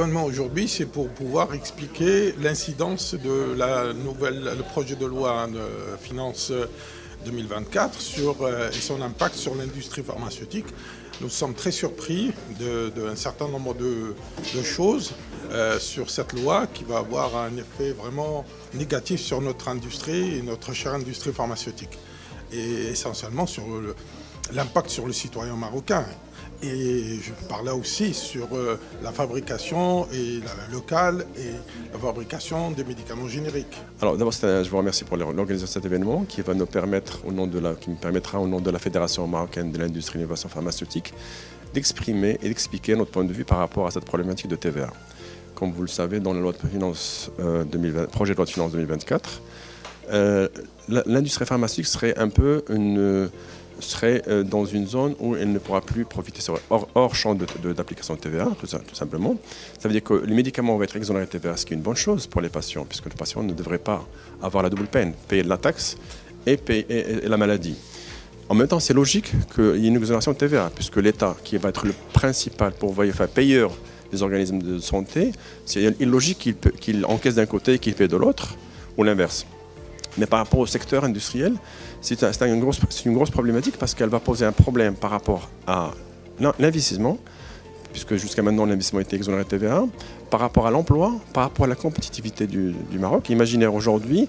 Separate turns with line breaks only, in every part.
questionnement aujourd'hui, c'est pour pouvoir expliquer l'incidence de le projet de loi de finances 2024 et son impact sur l'industrie pharmaceutique. Nous sommes très surpris d'un certain nombre de choses sur cette loi qui va avoir un effet vraiment négatif sur notre industrie et notre chère industrie pharmaceutique. Et essentiellement sur l'impact sur le citoyen marocain. Et je parlais aussi sur la fabrication locale et la fabrication des médicaments génériques.
Alors d'abord, je vous remercie pour l'organisation de cet événement qui va nous permettre, qui me permettra au nom de la Fédération marocaine de l'industrie et de l'innovation pharmaceutique, d'exprimer et d'expliquer notre point de vue par rapport à cette problématique de TVA. Comme vous le savez, dans la loi de finances projet de loi de finances 2024, l'industrie pharmaceutique serait dans une zone où elle ne pourra plus profiter, hors champ d'application de TVA, tout simplement. Ça veut dire que les médicaments vont être exonérés de TVA, ce qui est une bonne chose pour les patients, puisque les patients ne devraient pas avoir la double peine, payer de la taxe et la maladie. En même temps, c'est logique qu'il y ait une exonération de TVA, puisque l'État, qui va être le principal payeur des organismes de santé, c'est illogique qu'il encaisse d'un côté et qu'il paie de l'autre, ou l'inverse. Mais par rapport au secteur industriel, c'est une grosse problématique parce qu'elle va poser un problème par rapport à l'investissement, puisque jusqu'à maintenant l'investissement était exonéré de TVA, par rapport à l'emploi, par rapport à la compétitivité du Maroc. Imaginez aujourd'hui,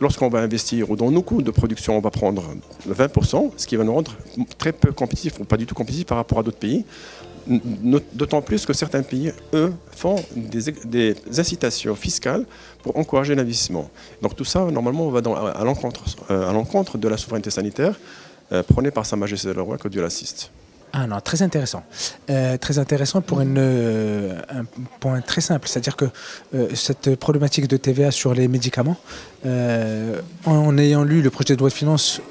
lorsqu'on va investir ou dans nos coûts de production, on va prendre 20%, ce qui va nous rendre très peu compétitifs ou pas du tout compétitifs par rapport à d'autres pays. D'autant plus que certains pays, eux, font des incitations fiscales pour encourager l'investissement. Donc tout ça, normalement, on va à l'encontre de la souveraineté sanitaire prônée par Sa Majesté le Roi, que Dieu l'assiste.
Ah non, très intéressant. Très intéressant pour un point très simple, c'est-à-dire que cette problématique de TVA sur les médicaments, en ayant lu le projet de loi de finances,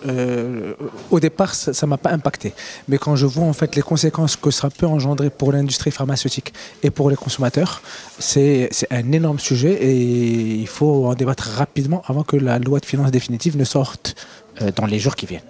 au départ, ça ne m'a pas impacté. Mais quand je vois en fait les conséquences que ça peut engendrer pour l'industrie pharmaceutique et pour les consommateurs, c'est un énorme sujet et il faut en débattre rapidement avant que la loi de finances définitive ne sorte dans les jours qui viennent.